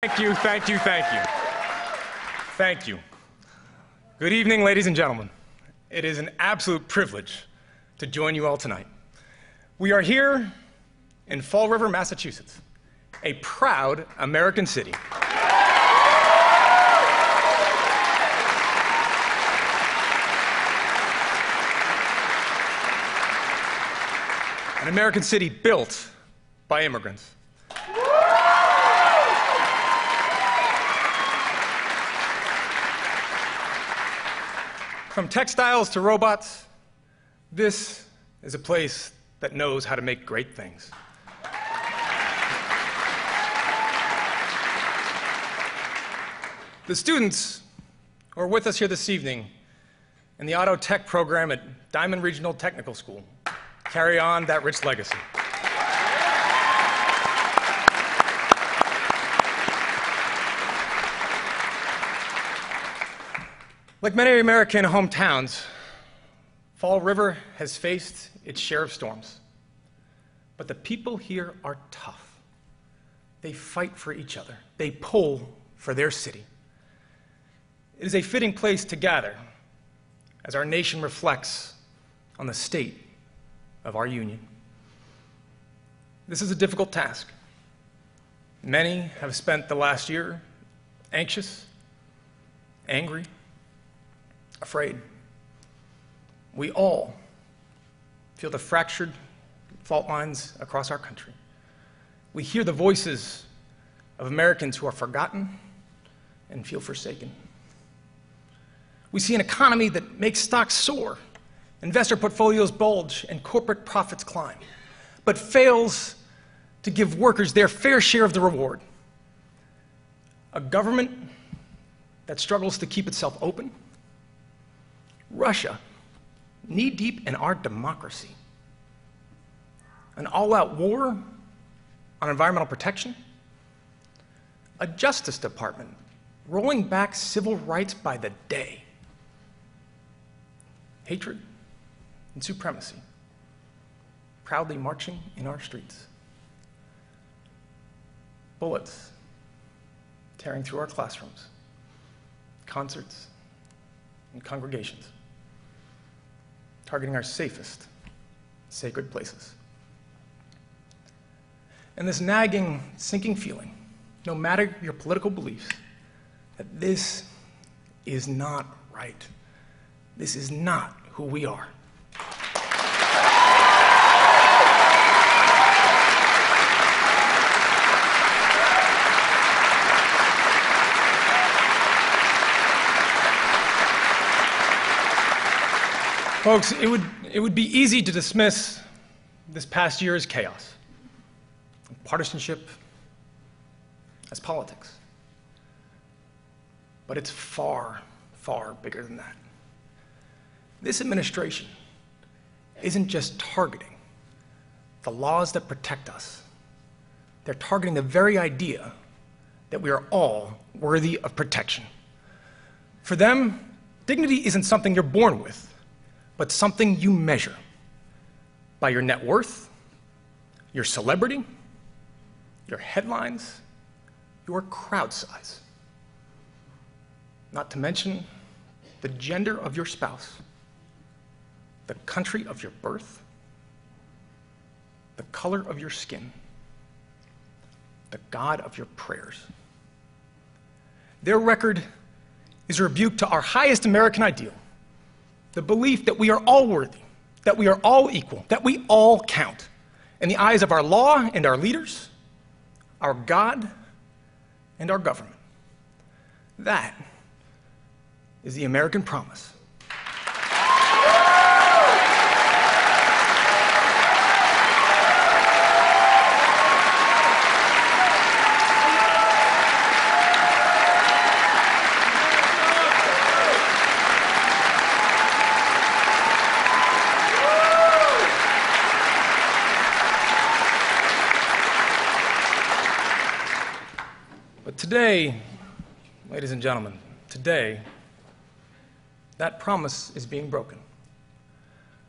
Thank you, thank you, thank you. Thank you. Good evening, ladies and gentlemen. It is an absolute privilege to join you all tonight. We are here in Fall River, Massachusetts, a proud American city. An American city built by immigrants. From textiles to robots, this is a place that knows how to make great things. The students who are with us here this evening in the Auto Tech program at Diamond Regional Technical School carry on that rich legacy. Like many American hometowns, Fall River has faced its share of storms. But the people here are tough. They fight for each other. They pull for their city. It is a fitting place to gather as our nation reflects on the state of our union. This is a difficult task. Many have spent the last year anxious, angry, afraid. We all feel the fractured fault lines across our country. We hear the voices of Americans who are forgotten and feel forsaken. We see an economy that makes stocks soar, investor portfolios bulge, and corporate profits climb, but fails to give workers their fair share of the reward. A government that struggles to keep itself open. Russia, knee-deep in our democracy. An all-out war on environmental protection. A Justice Department rolling back civil rights by the day. Hatred and supremacy proudly marching in our streets. Bullets tearing through our classrooms, concerts, and congregations, targeting our safest, sacred places. And this nagging, sinking feeling, no matter your political beliefs, that this is not right. This is not who we are. Folks, it would be easy to dismiss this past year as chaos, partisanship as politics. But it's far, far bigger than that. This administration isn't just targeting the laws that protect us. They're targeting the very idea that we are all worthy of protection. For them, dignity isn't something you're born with, but something you measure by your net worth, your celebrity, your headlines, your crowd size. Not to mention the gender of your spouse, the country of your birth, the color of your skin, the God of your prayers. Their record is a rebuke to our highest American ideal, the belief that we are all worthy, that we are all equal, that we all count in the eyes of our law and our leaders, our God and our government. That is the American promise. Today, ladies and gentlemen, today, that promise is being broken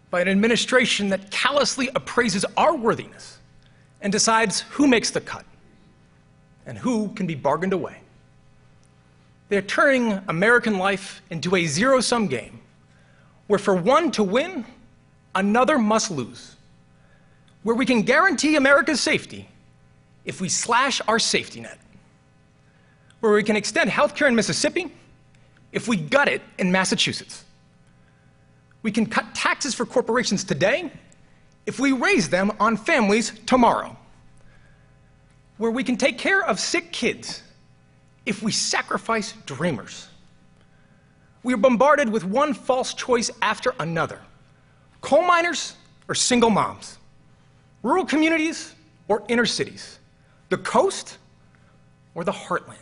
by an administration that callously appraises our worthiness and decides who makes the cut and who can be bargained away. They're turning American life into a zero-sum game, where for one to win, another must lose, where we can guarantee America's safety if we slash our safety net, where we can extend healthcare in Mississippi if we gut it in Massachusetts. We can cut taxes for corporations today if we raise them on families tomorrow, where we can take care of sick kids if we sacrifice dreamers. We are bombarded with one false choice after another: coal miners or single moms, rural communities or inner cities, the coast or the heartland.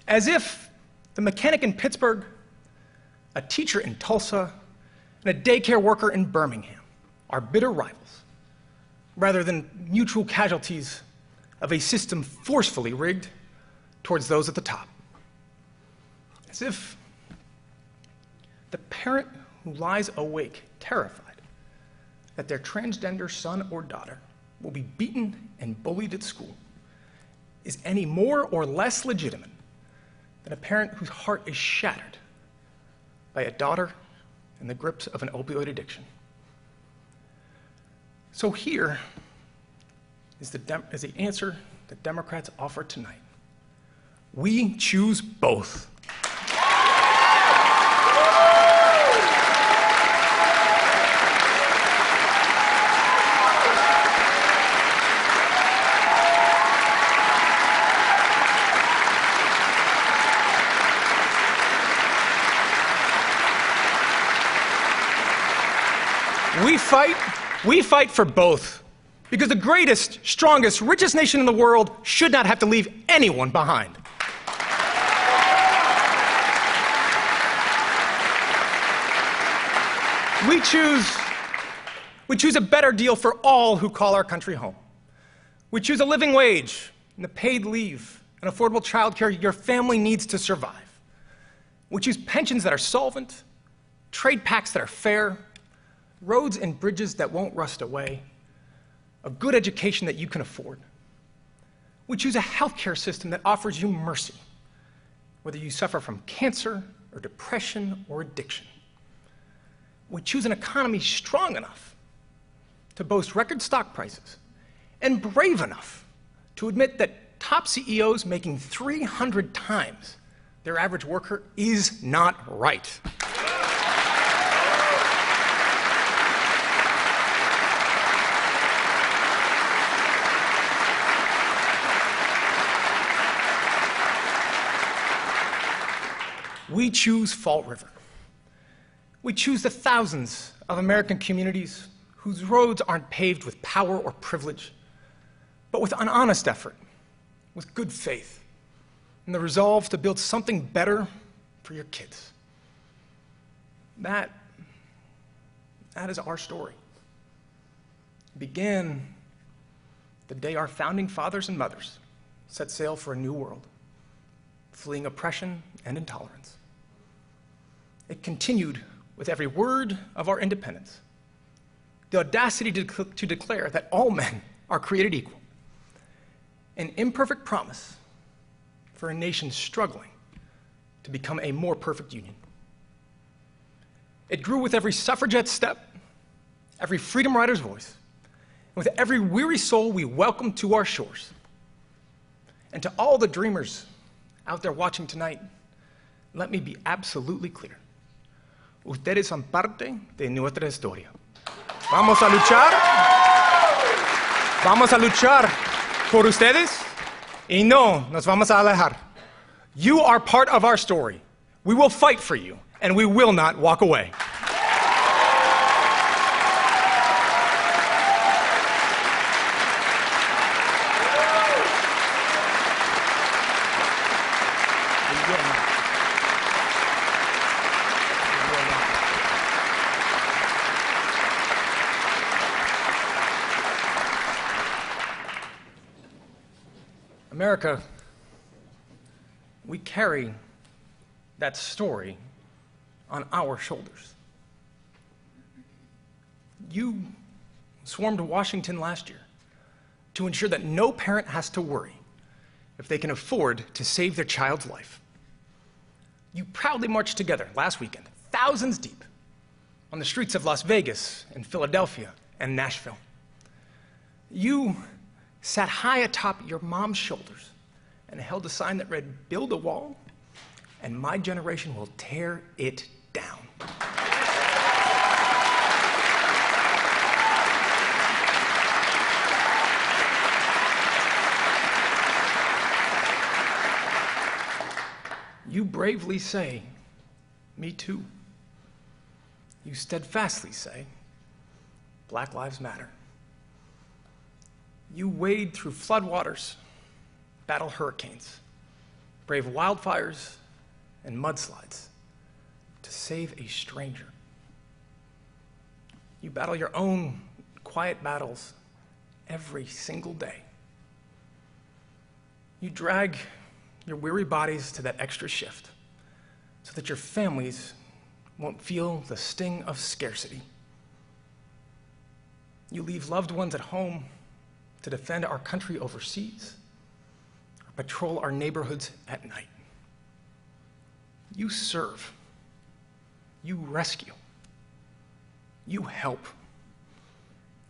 As if the mechanic in Pittsburgh, a teacher in Tulsa, and a daycare worker in Birmingham are bitter rivals, rather than mutual casualties of a system forcefully rigged towards those at the top. As if the parent who lies awake, terrified that their transgender son or daughter will be beaten and bullied at school, is any more or less legitimate than a parent whose heart is shattered by a daughter in the grips of an opioid addiction. So here is the answer that Democrats offer tonight. We choose both. We fight for both, because the greatest, strongest, richest nation in the world should not have to leave anyone behind. We choose a better deal for all who call our country home. We choose a living wage and the paid leave and affordable childcare your family needs to survive. We choose pensions that are solvent, trade pacts that are fair, roads and bridges that won't rust away, a good education that you can afford. We choose a healthcare system that offers you mercy, whether you suffer from cancer or depression or addiction. We choose an economy strong enough to boast record stock prices and brave enough to admit that top CEOs making 300 times their average worker is not right. We choose Fall River. We choose the thousands of American communities whose roads aren't paved with power or privilege, but with an honest effort, with good faith, and the resolve to build something better for your kids. That is our story. It began the day our founding fathers and mothers set sail for a new world, fleeing oppression and intolerance. It continued with every word of our independence, the audacity to declare that all men are created equal, an imperfect promise for a nation struggling to become a more perfect union. It grew with every suffragette step, every freedom rider's voice, and with every weary soul we welcome to our shores. And to all the dreamers out there watching tonight, let me be absolutely clear. Ustedes son parte de nuestra historia. Vamos a luchar por ustedes y no nos vamos a alejar. You are part of our story. We will fight for you, and we will not walk away. America, we carry that story on our shoulders. You swarmed Washington last year to ensure that no parent has to worry if they can afford to save their child's life. You proudly marched together last weekend, thousands deep, on the streets of Las Vegas and Philadelphia and Nashville. You sat high atop your mom's shoulders and held a sign that read, "Build a wall, and my generation will tear it down." You bravely say, "Me too." You steadfastly say, "Black Lives Matter." You wade through floodwaters, battle hurricanes, brave wildfires and mudslides to save a stranger. You battle your own quiet battles every single day. You drag your weary bodies to that extra shift so that your families won't feel the sting of scarcity. You leave loved ones at home to defend our country overseas or patrol our neighborhoods at night. You serve, you rescue, you help,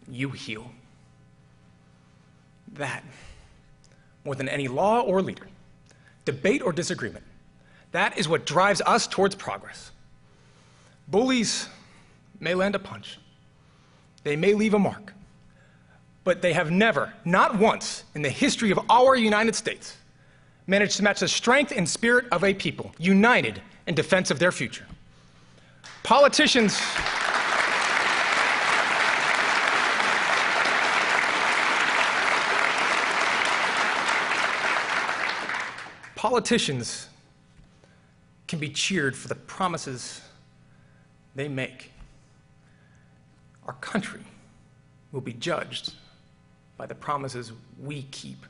you heal. That, more than any law or leader, debate or disagreement, that is what drives us towards progress. Bullies may land a punch, they may leave a mark, but they have never, not once in the history of our United States, managed to match the strength and spirit of a people united in defense of their future. Politicians can be cheered for the promises they make. Our country will be judged by the promises we keep.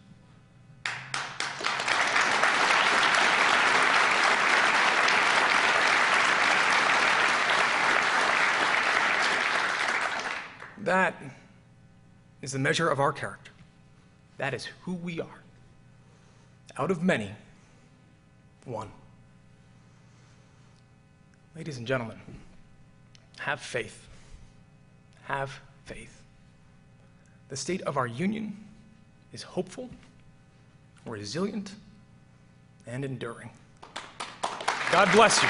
That is the measure of our character. That is who we are. Out of many, one. Ladies and gentlemen, have faith. Have faith. The state of our union is hopeful, resilient, and enduring. God bless you.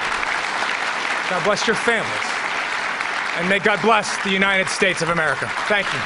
God bless your families. And may God bless the United States of America. Thank you.